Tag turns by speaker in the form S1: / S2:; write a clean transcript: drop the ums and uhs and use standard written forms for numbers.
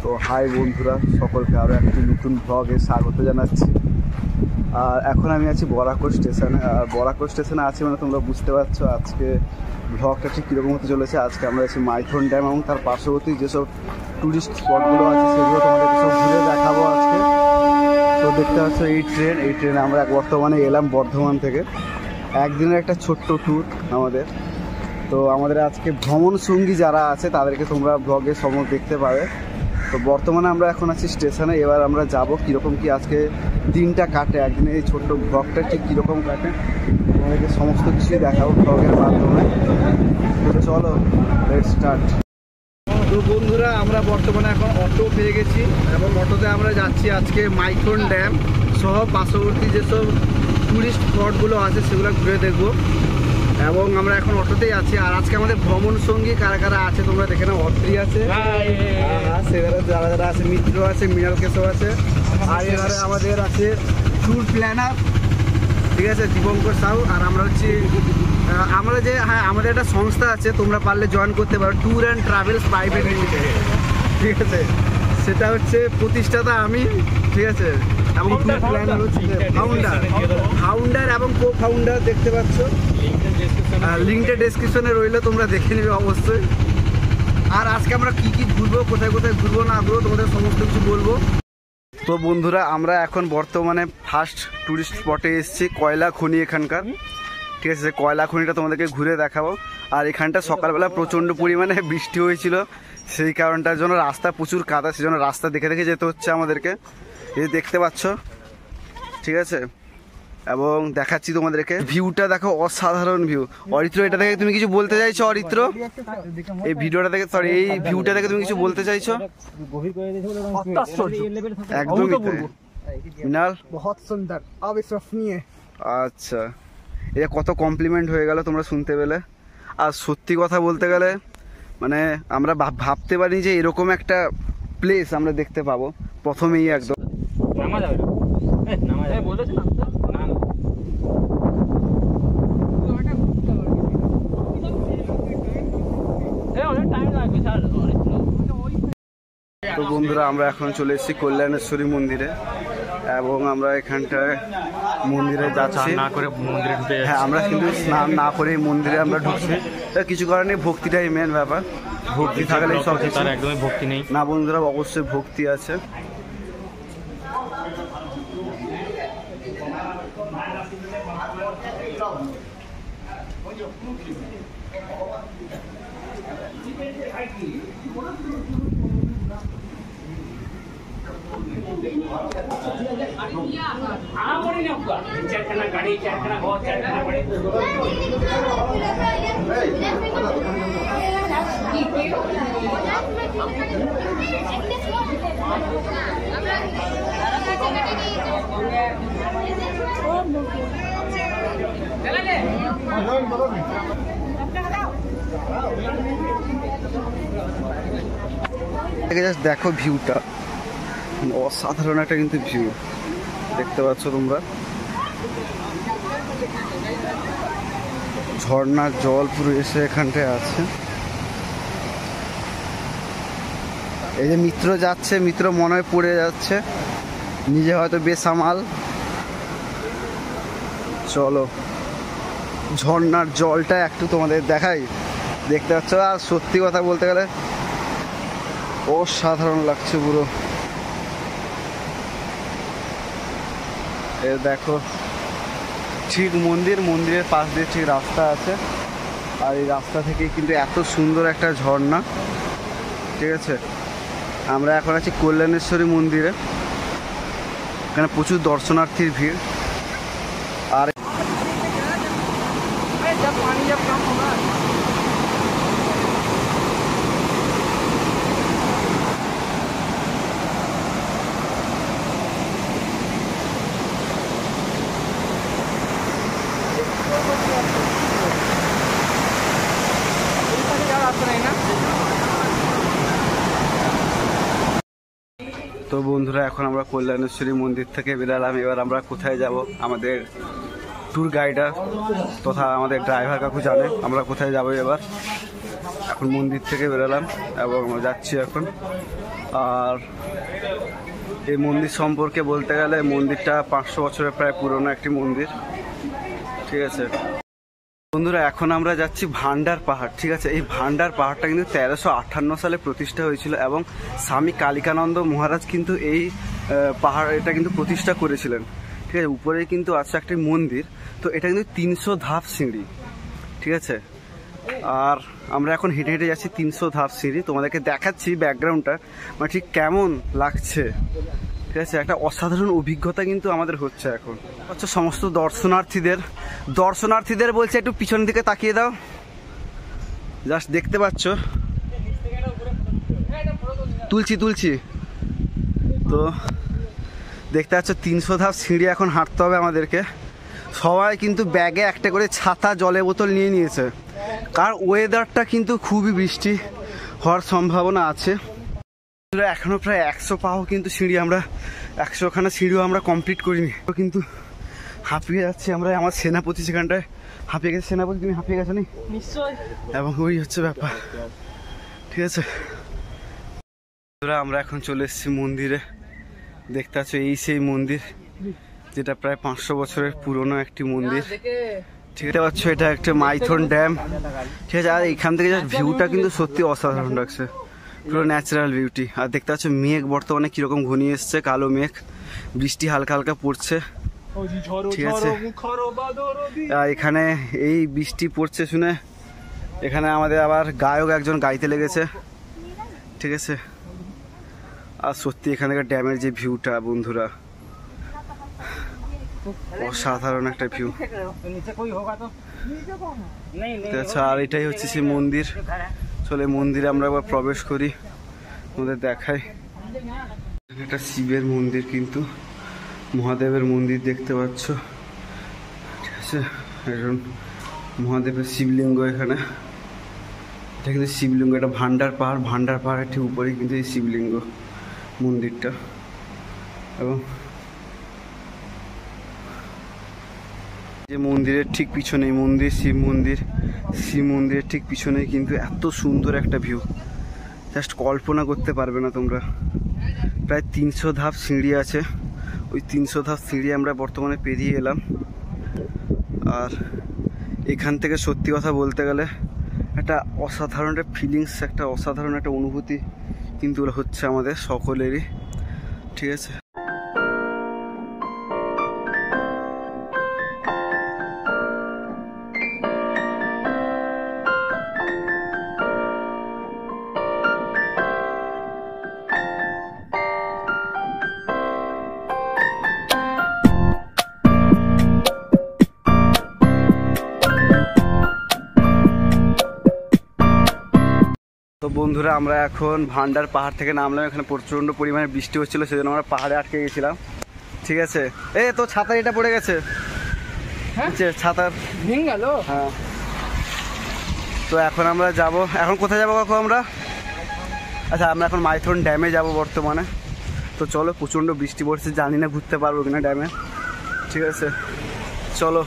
S1: তো হাই বন্ধুরা, সকলকে আরও একটি নতুন ব্লগে স্বাগত জানাচ্ছি। আর এখন আমি আছি বরাকর স্টেশনে। আর বরাকর স্টেশনে আছি মানে তোমরা বুঝতে পারছো আজকে ব্লগটা ঠিক কীরকম হতে চলেছে। আজকে আমরা আছি মাইথন ড্যাম এবং তার পার্শ্ববর্তী যেসব ট্যুরিস্ট স্পটগুলো আছে সেগুলো তোমাদেরকে সব ঘুরে দেখাবো আজকে। তো দেখতে পাচ্ছ এই ট্রেনে আমরা বর্তমানে এলাম বর্ধমান থেকে। একদিনের একটা ছোট্ট ট্যুর আমাদের। তো আমাদের আজকে ভ্রমণ সঙ্গী যারা আছে তাদেরকে তোমরা ব্লগে সময় দেখতে পাবে। তো বর্তমানে আমরা এখন আছি স্টেশনে। এবার আমরা যাব কীরকম কি আজকে দিনটা কাটে, একদিনে এই ছোট্ট ব্লগটা ঠিক কীরকম কাটে তোমাদেরকে সমস্ত কিছুই দেখাবো ব্লগের মাধ্যমে। তো চলো লেটস স্টার্ট। তো বন্ধুরা, আমরা বর্তমানে এখন অটো পেয়ে গেছি এবং অটোতে আমরা যাচ্ছি আজকে মাইথন ড্যাম সহ পার্শ্ববর্তী যেসব ট্যুরিস্ট স্পটগুলো আছে সেগুলো ঘুরে দেখবো। এবং আমরা এখন অটোতেই আছি। আর আজকে আমাদের ভ্রমণ সঙ্গী কারা কারা আছে তোমরা দেখে নাও। অত্রি আছে, সেখানে যারা যারা আছে, মিত্র আছে, মৃণাল কেশব আছে। আর এবারে আমাদের আছে ট্যুর প্ল্যানার, ঠিক আছে, দীপঙ্কর সাউ। আর আমরা হচ্ছে আমাদের একটা সংস্থা আছে, তোমরা পারলে জয়েন করতে পারো, tour and travels private limited, ঠিক আছে। সেটা হচ্ছে প্রতিষ্ঠাতা আমি, ঠিক আছে, এবং ট্যুর প্ল্যানার হচ্ছে ফাউন্ডার এবং কো ফাউন্ডার। দেখতে পাচ্ছ, লিঙ্কটা ডেসক্রিপশনে রইলে তোমরা দেখে নেবে অবশ্যই। আর আজকে আমরা কি কি ঘুরবো, কোথায় কোথায় ঘুরবো না ঘুরবো তোমাদের সমস্ত কিছু বলবো। তো বন্ধুরা, আমরা এখন বর্তমানে ফার্স্ট ট্যুরিস্ট স্পটে এসেছি, কয়লা খনি এখানকার, ঠিক আছে। কয়লা খনিটা তোমাদেরকে ঘুরে দেখাবো। আর এখানটা সকালবেলা প্রচণ্ড পরিমাণে বৃষ্টি হয়েছিল, সেই কারণটার জন্য রাস্তা প্রচুর কাদা, সেই জন্য রাস্তা দেখে দেখে যেতে হচ্ছে আমাদেরকে। এই দেখতে পাচ্ছ, ঠিক আছে। এবং দেখাচ্ছি তোমাদেরকে ভিউটা, দেখো অসাধারণ ভিউ। অরিত্র, এটা দেখে তুমি কিছু বলতে চাইছো? অরিত্র, এই ভিডিওটা দেখে, সরি এই ভিউটা দেখে তুমি কিছু বলতে চাইছো? একদমই মিনাল, বহুত সুন্দর, অবিশ্বাসনীয়। আচ্ছা, এটা কত কমপ্লিমেন্ট হয়ে গেল তোমরা শুনতে পেলে। আর সত্যি কথা বলতে গেলে মানে আমরা ভাবতে পারি যে এরকম একটা প্লেস আমরা দেখতে পাবো প্রথমেই একদম। তো বন্ধুরা, আমরা এখন চলে এসেছি কল্যাণেশ্বরী মন্দিরে এবং আমরা এখানটায় মন্দিরে যাচ্ছি। হ্যাঁ, আমরা কিন্তু স্নান না করে মন্দিরে আমরা ঢুকছি। কিছু করার নেই, ভক্তিটাই মেন ব্যাপার। ভক্তি থাকলে সব কিছু।
S2: একদমই ভক্তি নেই
S1: না বন্ধুরা, অবশ্যই ভক্তি আছে। দেখো ভিউটা, অসাধারণ একটা কিন্তু ভিউ দেখতে পাচ্ছ তোমরা। ঝর্ণার জল পুরো এসে এখানটায় আছে। এই যে মিত্র যাচ্ছে, মিত্র মনে হয় পড়ে যাচ্ছে, নিজে হয়তো বেসামাল। চলো ঝর্ণার জলটা একটু তোমাদের দেখাই, দেখতে পাচ্ছ। আর সত্যি কথা বলতে গেলে অসাধারণ লাগছে পুরো। এ দেখো, ঠিক মন্দিরের পাশ দিয়ে ঠিক রাস্তা আছে। আর এই রাস্তা থেকে কিন্তু এত সুন্দর একটা ঝর্ণা, ঠিক আছে। আমরা এখন আছি কল্যাণেশ্বরী মন্দিরে, এখানে প্রচুর দর্শনার্থীর ভিড়। আর তো বন্ধুরা, এখন আমরা কল্যাণেশ্বরী মন্দির থেকে বেরালাম। এবার আমরা কোথায় যাব? আমাদের ট্যুর গাইডার তথা আমাদের ড্রাইভার কাকু জানে আমরা কোথায় যাব। এবার এখন মন্দির থেকে বেরোলাম এবং আমরা যাচ্ছি এখন আর এই মন্দির সম্পর্কে বলতে গেলে মন্দিরটা 500 বছরের প্রায় পুরনো একটি মন্দির, ঠিক আছে বন্ধুরা। এখন আমরা যাচ্ছি ভান্ডার পাহাড়, ঠিক আছে। এই ভান্ডার পাহাড়টা কিন্তু 1358 সালে প্রতিষ্ঠা হয়েছিল এবং স্বামী কালিকানন্দ মহারাজ কিন্তু এই পাহাড় এটা কিন্তু প্রতিষ্ঠা করেছিলেন, ঠিক আছে। উপরে কিন্তু আছে একটি মন্দির, তো এটা কিন্তু 300 ধাপ সিঁড়ি, ঠিক আছে। আর আমরা এখন হেঁটে হেঁটে যাচ্ছি 300 ধাপ সিঁড়ি, তোমাদেরকে দেখাচ্ছি ব্যাকগ্রাউন্ডটা মানে ঠিক কেমন লাগছে, ঠিক আছে। একটা অসাধারণ অভিজ্ঞতা কিন্তু আমাদের হচ্ছে এখন। হচ্ছে সমস্ত দর্শনার্থীদের বলছে একটু পিছনের দিকে তাকিয়ে দাও, জাস্ট দেখতে পাচ্ছ, তুলছি তো দেখতে পাচ্ছ 300 ধাপ সিঁড়ি এখন হাঁটতে হবে আমাদেরকে। সবাই কিন্তু ব্যাগে একটা করে ছাতা জলের বোতল নিয়ে নিয়েছে, কারণ ওয়েদারটা কিন্তু খুবই বৃষ্টি হওয়ার সম্ভাবনা আছে। এখনো প্রায় 100 পাও কিন্তু সিঁড়ি আমরা 100খানা সিঁড়িও আমরা কমপ্লিট করিনি, কিন্তু হাঁপিয়ে যাচ্ছি আমরা। আমার সেনাপতি সেখানটায় হাঁপিয়ে গেছে। সেনাপতি তুমি হাঁপিয়ে গেছো নি? নিশ্চয়। এবং ওই হচ্ছে ব্যাপার, ঠিক আছে। আমরা এখন চলে এসেছি মন্দিরে, দেখতে পাচ্ছ এই সেই মন্দির যেটা প্রায় 500 বছরের পুরনো একটি মন্দির, ঠিক পাচ্ছ। এটা একটা মাইথন ড্যাম, ঠিক আছে। আর এইখান থেকে ভিউটা কিন্তু সত্যি অসাধারণ লাগছে, পুরো ন্যাচারাল বিউটি। আর দেখতে পাচ্ছ মেঘ বর্তমানে কিরকম ঘনিয়ে এসছে, কালো মেঘ, বৃষ্টি হালকা হালকা পড়ছে, ঠিক আছে। আর এখানে এই বৃষ্টি পড়ছে শুনে এখানে আমাদের আবার গায়ক একজন গাইতে লেগেছে, ঠিক আছে। আর সত্যি এখানকার ড্যামের যে ভিউটা বন্ধুরা, অসাধারণ একটা ভিউ, আচ্ছা। আর এটাই হচ্ছে সেই মন্দির। চলে মন্দিরে আমরা আবার প্রবেশ করি, আমাদের দেখাই। এটা শিবের মন্দির, কিন্তু মহাদেবের মন্দির দেখতে পাচ্ছ, ঠিক আছে। একজন মহাদেবের শিবলিঙ্গ এখানে, এটা কিন্তু শিবলিঙ্গ। এটা ভান্ডার পাহাড়ের ঠিক উপরেই কিন্তু এই শিবলিঙ্গ মন্দিরটা। এবং যে মন্দিরের ঠিক পিছনে শিব মন্দিরের ঠিক পিছনে কিন্তু এত সুন্দর একটা ভিউ, জাস্ট কল্পনা করতে পারবে না তোমরা। প্রায় 300 ধাপ সিঁড়ি আছে, ওই 300 ধাপ সিঁড়ি আমরা বর্তমানে পেরিয়ে এলাম। আর এখান থেকে সত্যি কথা বলতে গেলে একটা অসাধারণ একটা ফিলিংস, একটা অসাধারণ একটা অনুভূতি কিন্তু হচ্ছে আমাদের সকলেরই, ঠিক আছে। তো বন্ধুরা আমরা এখন ভান্ডার পাহাড় থেকে নামলাম। এখানে প্রচণ্ড পরিমাণে বৃষ্টি হচ্ছিল, সেজন্য আমরা পাহাড়ে আটকে গেছিলাম, ঠিক আছে। তো ছাতা এটা পড়ে গেছে, ছাতা ভেঙে গেল। হ্যাঁ, তো এখন আমরা যাব, এখন কোথায় যাবো কাকু আমরা? আচ্ছা, আমরা এখন মাইথন ড্যামে যাব বর্তমানে। তো চলো, প্রচণ্ড বৃষ্টি পড়ছে, জানি না ঘুরতে পারবো কিনা ড্যামে, ঠিক আছে, চলো।